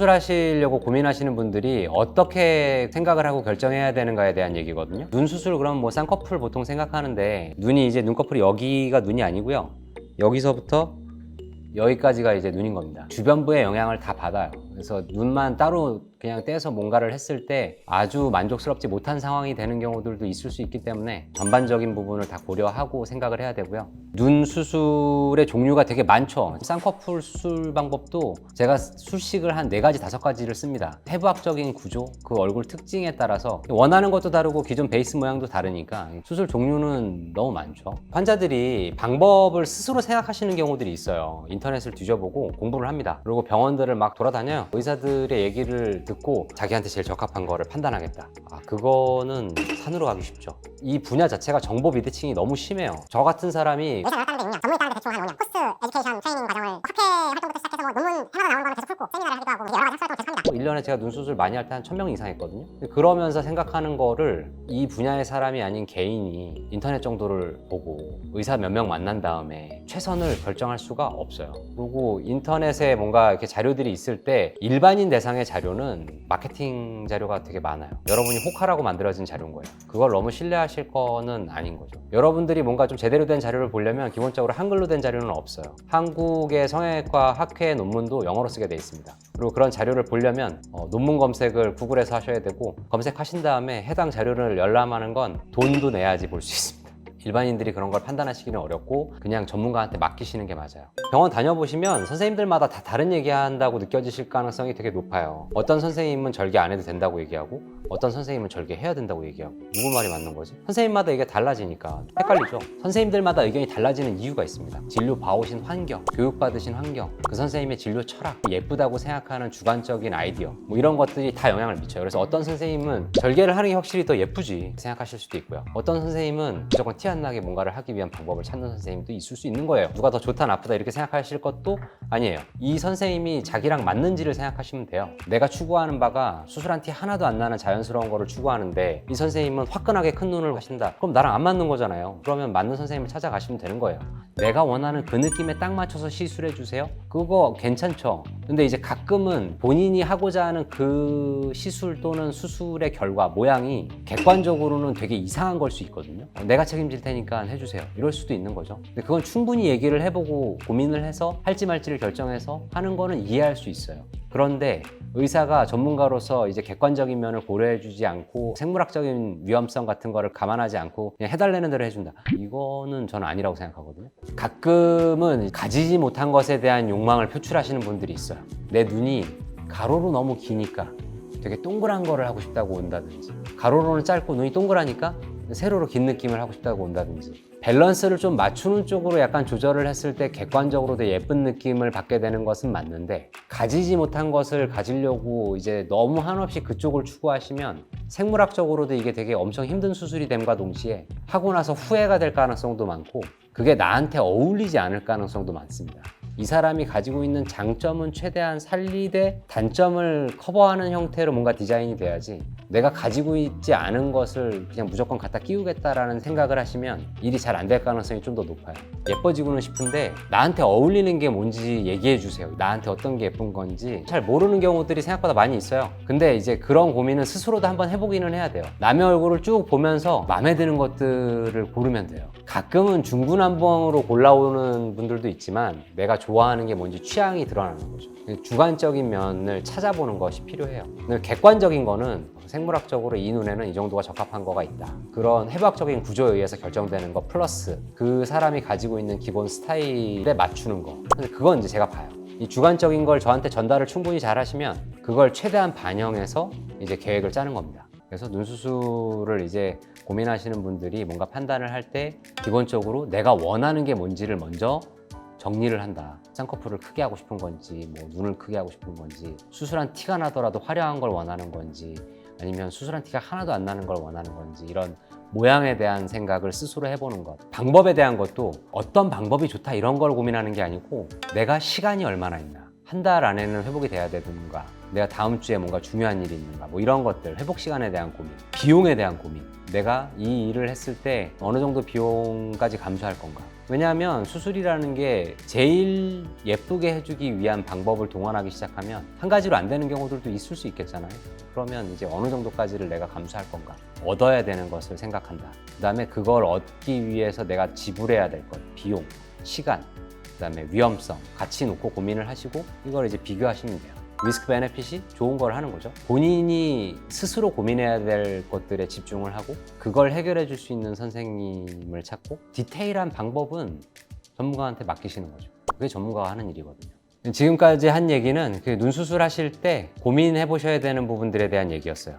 수술하시려고 고민하시는 분들이 어떻게 생각을 하고 결정해야 되는가에 대한 얘기거든요. 눈 수술 그럼 뭐 쌍꺼풀 보통 생각하는데 눈이 이제 눈꺼풀이 여기가 눈이 아니고요. 여기서부터 여기까지가 이제 눈인 겁니다. 주변부의 영향을 다 받아요. 그래서 눈만 따로 그냥 떼서 뭔가를 했을 때 아주 만족스럽지 못한 상황이 되는 경우들도 있을 수 있기 때문에 전반적인 부분을 다 고려하고 생각을 해야 되고요. 눈 수술의 종류가 되게 많죠. 쌍꺼풀 수술 방법도 제가 수식을 한 4가지, 5가지를 씁니다. 해부학적인 구조, 그 얼굴 특징에 따라서 원하는 것도 다르고 기존 베이스 모양도 다르니까 수술 종류는 너무 많죠. 환자들이 방법을 스스로 생각하시는 경우들이 있어요. 인터넷을 뒤져보고 공부를 합니다. 그리고 병원들을 막 돌아다녀요. 의사들의 얘기를 듣고 자기한테 제일 적합한 거를 판단하겠다. 그거는 산으로 가기 쉽죠. 이 분야 자체가 정보 비대칭이 너무 심해요. 저 같은 사람이 의사 다른 데 있냐? 전문의 다른 데 대충 한 5년 코스 에듀케이션 트레이닝 과정을 학회 활동부터 시작해서 뭐 논문 해마다 나오는 거를 계속 풀고 세미나를 하기도 하고 여러 가지 학술 활동을 계속 합니다. 1년에 제가 눈 수술 많이 할 때 한 1000명 이상 했거든요. 그러면서 생각하는 거를 이 분야의 사람이 아닌 개인이 인터넷 정도를 보고 의사 몇 명 만난 다음에 최선을 결정할 수가 없어요. 그리고 인터넷에 뭔가 이렇게 자료들이 있을 때 일반인 대상의 자료는 마케팅 자료가 되게 많아요. 여러분이 혹하라고 만들어진 자료인 거예요. 그걸 너무 신뢰하실 거는 아닌 거죠. 여러분들이 뭔가 좀 제대로 된 자료를 보려면 기본적으로 한글로 된 자료는 없어요. 한국의 성형외과 학회 논문도 영어로 쓰게 돼 있습니다. 그리고 그런 자료를 보려면 논문 검색을 구글에서 하셔야 되고, 검색하신 다음에 해당 자료를 열람하는 건 돈도 내야지 볼 수 있습니다. 일반인들이 그런 걸 판단하시기는 어렵고 그냥 전문가한테 맡기시는 게 맞아요. 병원 다녀보시면 선생님들마다 다 다른 얘기한다고 느껴지실 가능성이 되게 높아요. 어떤 선생님은 절개 안 해도 된다고 얘기하고 어떤 선생님은 절개 해야 된다고 얘기하고 누구 말이 맞는 거지? 선생님마다 이게 달라지니까 헷갈리죠. 선생님들마다 의견이 달라지는 이유가 있습니다. 진료 봐오신 환경, 교육받으신 환경, 그 선생님의 진료 철학, 예쁘다고 생각하는 주관적인 아이디어, 뭐 이런 것들이 다 영향을 미쳐요. 그래서 어떤 선생님은 절개를 하는 게 확실히 더 예쁘지 생각하실 수도 있고요. 어떤 선생님은 무조건 티 안 나게 뭔가를 하기 위한 방법을 찾는 선생님도 있을 수 있는 거예요. 누가 더 좋다 나쁘다 이렇게 생각하실 것도 아니에요. 이 선생님이 자기랑 맞는지를 생각하시면 돼요. 내가 추구하는 바가 수술한 티 하나도 안 나는 자연스러운 거를 추구하는데 이 선생님은 화끈하게 큰 눈을 하신다. 그럼 나랑 안 맞는 거잖아요. 그러면 맞는 선생님을 찾아가시면 되는 거예요. 내가 원하는 그 느낌에 딱 맞춰서 시술해 주세요. 그거 괜찮죠. 근데 이제 가끔은 본인이 하고자 하는 그 시술 또는 수술의 결과, 모양이 객관적으로는 되게 이상한 걸 수 있거든요. 내가 책임질 테니까 해주세요. 이럴 수도 있는 거죠. 근데 그건 충분히 얘기를 해보고 고민을 해서 할지 말지를 결정해서 하는 거는 이해할 수 있어요. 그런데 의사가 전문가로서 이제 객관적인 면을 고려해주지 않고 생물학적인 위험성 같은 거를 감안하지 않고 그냥 해달라는 대로 해준다. 이거는 저는 아니라고 생각하거든요. 가끔은 가지지 못한 것에 대한 욕망을 표출하시는 분들이 있어요. 내 눈이 가로로 너무 기니까 되게 동그란 거를 하고 싶다고 온다든지, 가로로는 짧고 눈이 동그라니까 세로로 긴 느낌을 하고 싶다고 온다든지, 밸런스를 좀 맞추는 쪽으로 약간 조절을 했을 때 객관적으로 더 예쁜 느낌을 받게 되는 것은 맞는데, 가지지 못한 것을 가지려고 이제 너무 한없이 그쪽을 추구하시면 생물학적으로도 이게 되게 엄청 힘든 수술이 됨과 동시에 하고 나서 후회가 될 가능성도 많고 그게 나한테 어울리지 않을 가능성도 많습니다. 이 사람이 가지고 있는 장점은 최대한 살리되 단점을 커버하는 형태로 뭔가 디자인이 돼야지, 내가 가지고 있지 않은 것을 그냥 무조건 갖다 끼우겠다라는 생각을 하시면 일이 잘 안 될 가능성이 좀 더 높아요. 예뻐지고는 싶은데 나한테 어울리는 게 뭔지 얘기해 주세요. 나한테 어떤 게 예쁜 건지 잘 모르는 경우들이 생각보다 많이 있어요. 근데 이제 그런 고민은 스스로도 한번 해보기는 해야 돼요. 남의 얼굴을 쭉 보면서 마음에 드는 것들을 고르면 돼요. 가끔은 중구난방으로 골라오는 분들도 있지만 내가 좋아하는 게 뭔지 취향이 드러나는 거죠. 주관적인 면을 찾아보는 것이 필요해요. 객관적인 거는 생물학적으로 이 눈에는 이 정도가 적합한 거가 있다. 그런 해부학적인 구조에 의해서 결정되는 거 플러스 그 사람이 가지고 있는 기본 스타일에 맞추는 거. 근데 그건 이제 제가 봐요. 이 주관적인 걸 저한테 전달을 충분히 잘 하시면 그걸 최대한 반영해서 이제 계획을 짜는 겁니다. 그래서 눈 수술을 이제 고민하시는 분들이 뭔가 판단을 할 때 기본적으로 내가 원하는 게 뭔지를 먼저 정리를 한다. 쌍꺼풀을 크게 하고 싶은 건지, 뭐 눈을 크게 하고 싶은 건지, 수술한 티가 나더라도 화려한 걸 원하는 건지, 아니면 수술한 티가 하나도 안 나는 걸 원하는 건지, 이런 모양에 대한 생각을 스스로 해보는 것. 방법에 대한 것도 어떤 방법이 좋다 이런 걸 고민하는 게 아니고 내가 시간이 얼마나 있나, 한 달 안에는 회복이 돼야 되는가, 내가 다음 주에 뭔가 중요한 일이 있는가, 뭐 이런 것들, 회복 시간에 대한 고민, 비용에 대한 고민, 내가 이 일을 했을 때 어느 정도 비용까지 감수할 건가. 왜냐하면 수술이라는 게 제일 예쁘게 해주기 위한 방법을 동원하기 시작하면 한 가지로 안 되는 경우들도 있을 수 있겠잖아요. 그러면 이제 어느 정도까지를 내가 감수할 건가. 얻어야 되는 것을 생각한다. 그 다음에 그걸 얻기 위해서 내가 지불해야 될 것, 비용, 시간, 그 다음에 위험성 같이 놓고 고민을 하시고 이걸 이제 비교하시면 돼요. 리스크 베네핏이 좋은 걸 하는 거죠. 본인이 스스로 고민해야 될 것들에 집중을 하고 그걸 해결해 줄 수 있는 선생님을 찾고 디테일한 방법은 전문가한테 맡기시는 거죠. 그게 전문가가 하는 일이거든요. 지금까지 한 얘기는 그 눈 수술하실 때 고민해 보셔야 되는 부분들에 대한 얘기였어요.